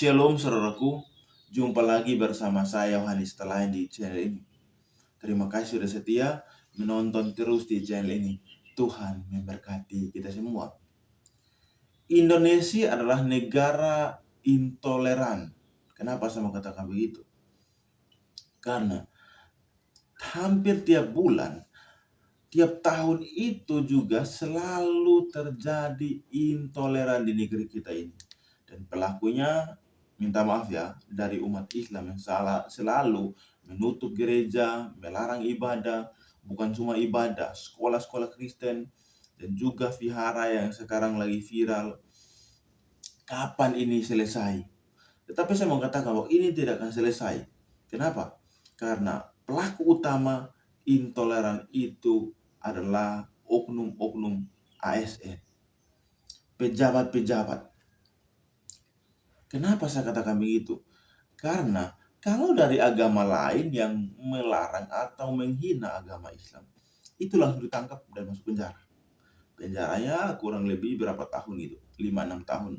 Shalom saudaraku, jumpa lagi bersama saya Yohanes Telain di channel ini. Terima kasih sudah setia menonton terus di channel ini. Tuhan memberkati kita semua. Indonesia adalah negara intoleran. Kenapa saya mengatakan begitu? Karena hampir tiap bulan, tiap tahun itu juga selalu terjadi intoleran di negeri kita ini. Dan pelakunya, minta maaf ya, dari umat Islam yang selalu menutup gereja, melarang ibadah, bukan cuma ibadah, sekolah-sekolah Kristen, dan juga vihara yang sekarang lagi viral. Kapan ini selesai? Tetapi saya mau katakan bahwa ini tidak akan selesai. Kenapa? Karena pelaku utama intoleran itu adalah oknum-oknum ASN, pejabat-pejabat. Kenapa saya katakan begitu? Karena kalau dari agama lain yang melarang atau menghina agama Islam, itu langsung ditangkap dan masuk penjara. Penjaranya kurang lebih berapa tahun itu? 5-6 tahun.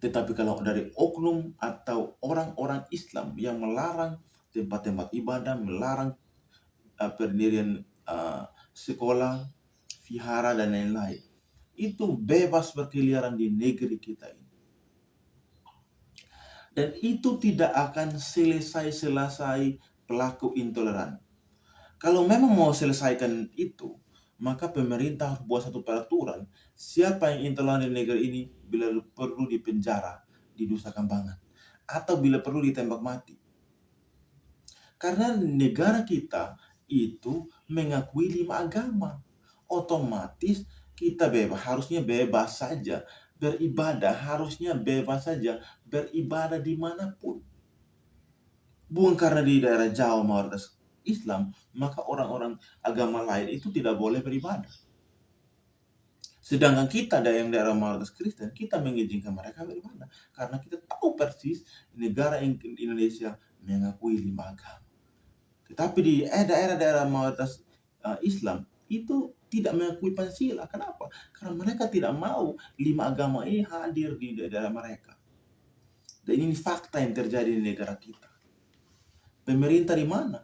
Tetapi kalau dari oknum atau orang-orang Islam yang melarang tempat-tempat ibadah, melarang pendirian sekolah, vihara, dan lain-lain, itu bebas berkeliaran di negeri kita ini. Dan itu tidak akan selesai pelaku intoleran. Kalau memang mau selesaikan itu, maka pemerintah harus buat satu peraturan. Siapa yang intoleran di negeri ini bila perlu dipenjara di Nusa Kambangan, atau bila perlu ditembak mati. Karena negara kita itu mengakui 5 agama. Otomatis kita harusnya bebas saja beribadah, harusnya bebas saja beribadah dimanapun. Bukan karena di daerah Jawa mayoritas Islam, maka orang-orang agama lain itu tidak boleh beribadah. Sedangkan kita yang daerah mayoritas Kristen, kita mengizinkan mereka beribadah. Karena kita tahu persis negara Indonesia mengakui 5 agama. Tetapi di daerah-daerah mayoritas Islam itu tidak mengakui Pancasila. Kenapa? Karena mereka tidak mau 5 agama ini hadir di daerah mereka. Dan ini fakta yang terjadi di negara kita. Pemerintah di mana?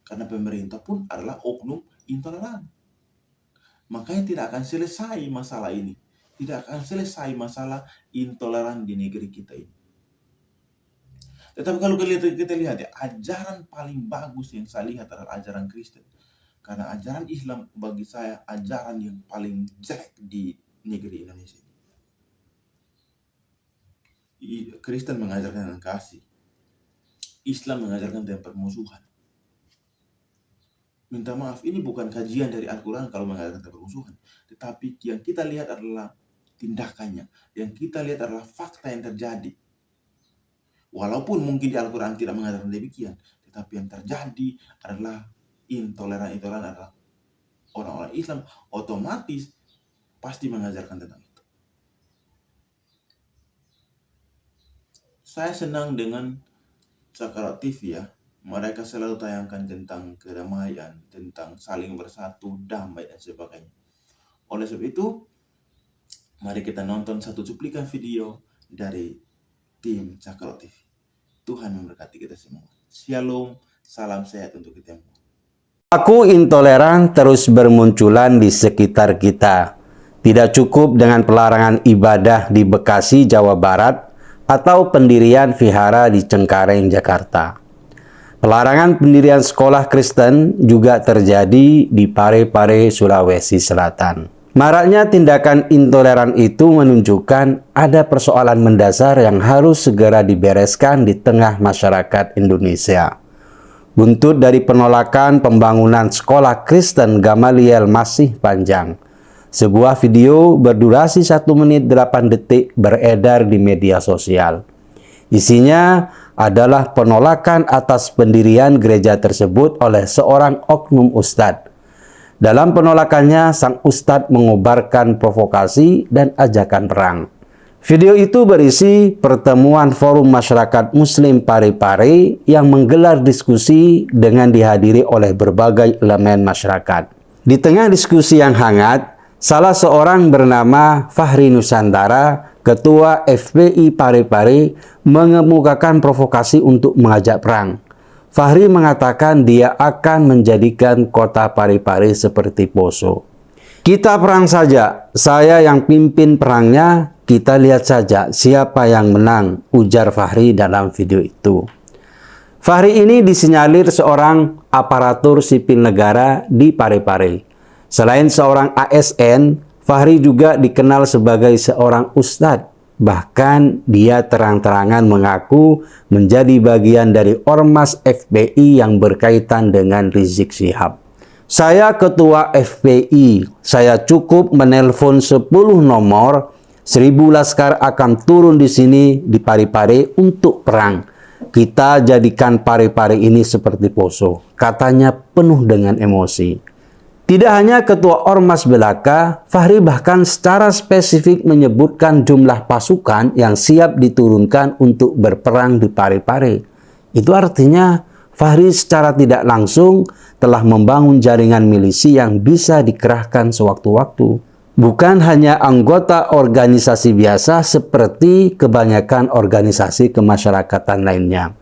Karena pemerintah pun adalah oknum intoleran. Makanya tidak akan selesai masalah ini. Tidak akan selesai masalah intoleran di negeri kita ini. Tetapi kalau kita lihat ya, ajaran paling bagus yang saya lihat adalah ajaran Kristen. Karena ajaran Islam bagi saya ajaran yang paling jelek di negeri Indonesia. Kristen mengajarkan tentang kasih. Islam mengajarkan tentang permusuhan. Minta maaf, ini bukan kajian dari Al-Quran kalau mengajarkan tentang permusuhan. Tetapi yang kita lihat adalah tindakannya. Yang kita lihat adalah fakta yang terjadi. Walaupun mungkin di Al-Quran tidak mengajarkan demikian. Tetapi yang terjadi adalah intoleran adalah orang-orang Islam otomatis pasti mengajarkan tentang itu. Saya senang dengan Cakra TV ya. Mereka selalu tayangkan tentang kedamaian, tentang saling bersatu, damai, dan sebagainya. Oleh sebab itu, mari kita nonton satu cuplikan video dari tim Cakra TV. Tuhan memberkati kita semua. Shalom, salam sehat untuk kita semua. Perilaku intoleran terus bermunculan di sekitar kita. Tidak cukup dengan pelarangan ibadah di Bekasi, Jawa Barat, atau pendirian vihara di Cengkareng, Jakarta. Pelarangan pendirian sekolah Kristen juga terjadi di Parepare, Sulawesi Selatan. Maraknya tindakan intoleran itu menunjukkan ada persoalan mendasar yang harus segera dibereskan di tengah masyarakat Indonesia. Buntut dari penolakan pembangunan sekolah Kristen Gamaliel masih panjang. Sebuah video berdurasi 1 menit 8 detik beredar di media sosial. Isinya adalah penolakan atas pendirian gereja tersebut oleh seorang oknum ustadz. Dalam penolakannya, sang ustadz mengobarkan provokasi dan ajakan perang. Video itu berisi pertemuan forum masyarakat Muslim Parepare yang menggelar diskusi dengan dihadiri oleh berbagai elemen masyarakat. Di tengah diskusi yang hangat, salah seorang bernama Fahri Nusantara Ketua FPI Parepare mengemukakan provokasi untuk mengajak perang. Fahri mengatakan dia akan menjadikan kota Parepare seperti Poso. Kita perang saja, saya yang pimpin perangnya, kita lihat saja siapa yang menang, ujar Fahri dalam video itu. Fahri ini disinyalir seorang aparatur sipil negara di Parepare. Selain seorang ASN, Fahri juga dikenal sebagai seorang ustadz. Bahkan dia terang-terangan mengaku menjadi bagian dari ormas FPI yang berkaitan dengan Rizik Syihab. Saya ketua FPI, saya cukup menelpon 10 nomor, 1000 laskar akan turun di sini di Parepare untuk perang. Kita jadikan Parepare ini seperti Poso, katanya penuh dengan emosi. Tidak hanya ketua ormas belaka, Fahri bahkan secara spesifik menyebutkan jumlah pasukan yang siap diturunkan untuk berperang di Parepare. Itu artinya Fahri secara tidak langsung telah membangun jaringan milisi yang bisa dikerahkan sewaktu-waktu. Bukan hanya anggota organisasi biasa seperti kebanyakan organisasi kemasyarakatan lainnya.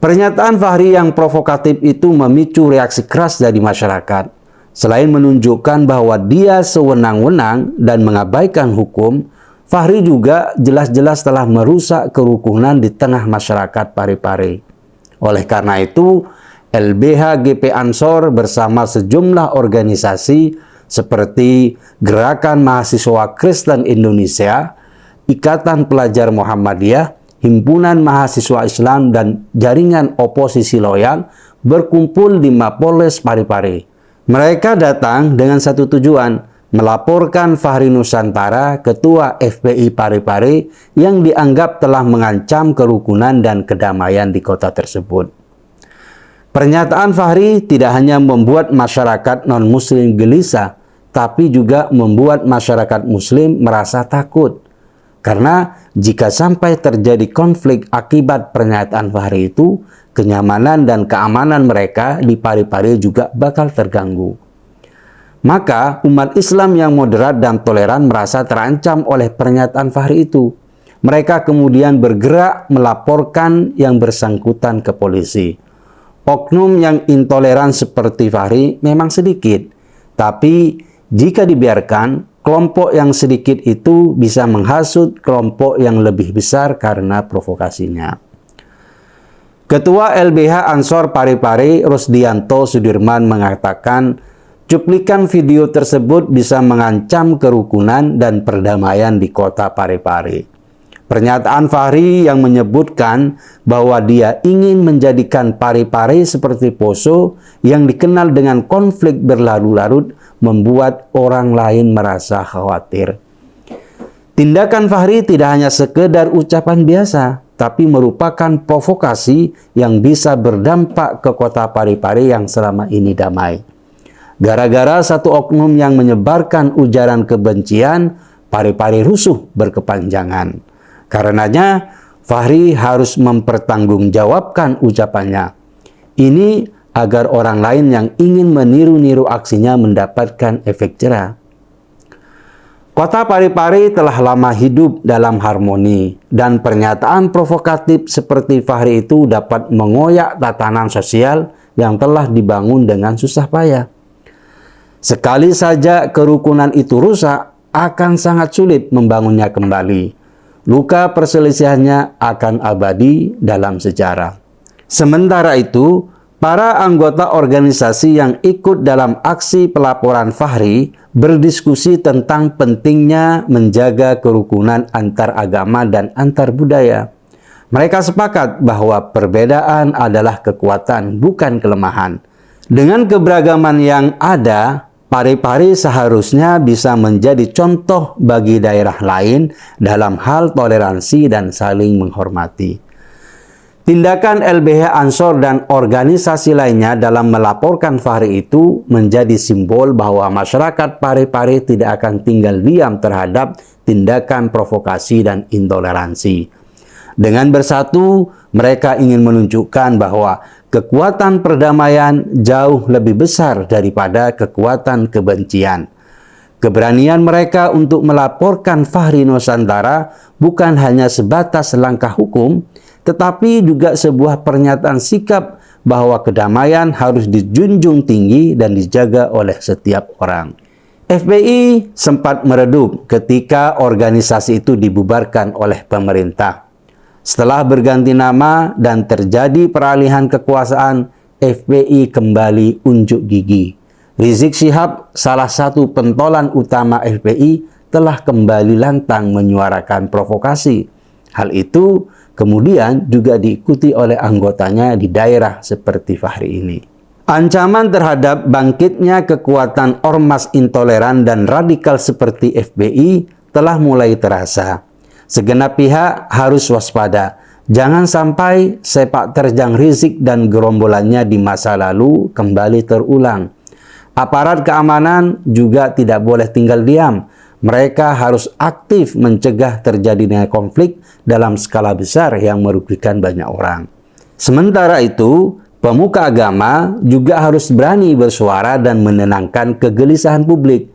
Pernyataan Fahri yang provokatif itu memicu reaksi keras dari masyarakat. Selain menunjukkan bahwa dia sewenang-wenang dan mengabaikan hukum, Fahri juga jelas-jelas telah merusak kerukunan di tengah masyarakat Parepare. Oleh karena itu, LBH GP Ansor bersama sejumlah organisasi seperti Gerakan Mahasiswa Kristen Indonesia, Ikatan Pelajar Muhammadiyah, Himpunan Mahasiswa Islam, dan Jaringan Oposisi Loyal berkumpul di Mapolres Parepare. Mereka datang dengan satu tujuan, melaporkan Fahri Nusantara, ketua FPI Parepare, yang dianggap telah mengancam kerukunan dan kedamaian di kota tersebut. Pernyataan Fahri tidak hanya membuat masyarakat non-muslim gelisah, tapi juga membuat masyarakat muslim merasa takut. Karena jika sampai terjadi konflik akibat pernyataan Fahri itu, kenyamanan dan keamanan mereka di Parepare juga bakal terganggu. Maka umat Islam yang moderat dan toleran merasa terancam oleh pernyataan Fahri itu. Mereka kemudian bergerak melaporkan yang bersangkutan ke polisi. Oknum yang intoleran seperti Fahri memang sedikit, tapi jika dibiarkan, kelompok yang sedikit itu bisa menghasut kelompok yang lebih besar karena provokasinya. Ketua LBH Ansor Parepare, Rosdianto Sudirman, mengatakan cuplikan video tersebut bisa mengancam kerukunan dan perdamaian di kota Parepare. Pernyataan Fahri yang menyebutkan bahwa dia ingin menjadikan Parepare seperti Poso yang dikenal dengan konflik berlarut-larut membuat orang lain merasa khawatir. Tindakan Fahri tidak hanya sekedar ucapan biasa, tapi merupakan provokasi yang bisa berdampak ke kota Parepare yang selama ini damai. Gara-gara satu oknum yang menyebarkan ujaran kebencian, Parepare rusuh berkepanjangan. Karenanya, Fahri harus mempertanggungjawabkan ucapannya. Ini agar orang lain yang ingin meniru-niru aksinya mendapatkan efek jera. Kota Parepare telah lama hidup dalam harmoni, dan pernyataan provokatif seperti Fahri itu dapat mengoyak tatanan sosial yang telah dibangun dengan susah payah. Sekali saja kerukunan itu rusak, akan sangat sulit membangunnya kembali. Luka perselisihannya akan abadi dalam sejarah. Sementara itu, para anggota organisasi yang ikut dalam aksi pelaporan Fahri berdiskusi tentang pentingnya menjaga kerukunan antar agama dan antar budaya. Mereka sepakat bahwa perbedaan adalah kekuatan, bukan kelemahan. Dengan keberagaman yang ada, Parepare seharusnya bisa menjadi contoh bagi daerah lain dalam hal toleransi dan saling menghormati. Tindakan LBH Ansor dan organisasi lainnya dalam melaporkan Fahri itu menjadi simbol bahwa masyarakat Parepare tidak akan tinggal diam terhadap tindakan provokasi dan intoleransi. Dengan bersatu, mereka ingin menunjukkan bahwa kekuatan perdamaian jauh lebih besar daripada kekuatan kebencian. Keberanian mereka untuk melaporkan Fahri Nusantara bukan hanya sebatas langkah hukum, tetapi juga sebuah pernyataan sikap bahwa kedamaian harus dijunjung tinggi dan dijaga oleh setiap orang. FPI sempat meredup ketika organisasi itu dibubarkan oleh pemerintah. Setelah berganti nama dan terjadi peralihan kekuasaan, FPI kembali unjuk gigi. Rizik Syihab, salah satu pentolan utama FPI, telah kembali lantang menyuarakan provokasi. Hal itu kemudian juga diikuti oleh anggotanya di daerah seperti Fahri ini. Ancaman terhadap bangkitnya kekuatan ormas intoleran dan radikal seperti FPI telah mulai terasa. Segenap pihak harus waspada. Jangan sampai sepak terjang Rizik dan gerombolannya di masa lalu kembali terulang. Aparat keamanan juga tidak boleh tinggal diam. Mereka harus aktif mencegah terjadinya konflik dalam skala besar yang merugikan banyak orang. Sementara itu, pemuka agama juga harus berani bersuara dan menenangkan kegelisahan publik.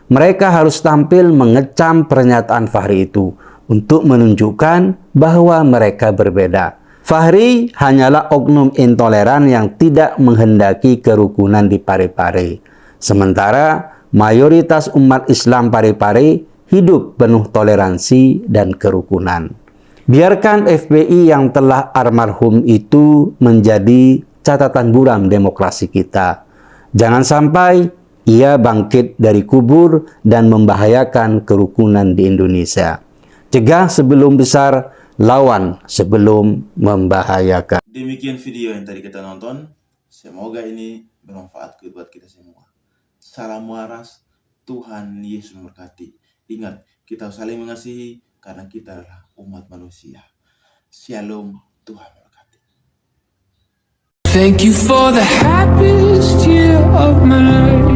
Mereka harus tampil mengecam pernyataan Fahri itu untuk menunjukkan bahwa mereka berbeda. Fahri hanyalah oknum intoleran yang tidak menghendaki kerukunan di Parepare. Sementara mayoritas umat Islam Parepare hidup penuh toleransi dan kerukunan. Biarkan FPI yang telah almarhum itu menjadi catatan buram demokrasi kita. Jangan sampai ia bangkit dari kubur dan membahayakan kerukunan di Indonesia. Cegah sebelum besar, lawan sebelum membahayakan. Demikian video yang tadi kita nonton. Semoga ini bermanfaat buat kita semua. Salam waras, Tuhan Yesus memberkati. Ingat, kita saling mengasihi karena kita adalah umat manusia. Shalom, Tuhan memberkati. Thank you for the happiest year of my life.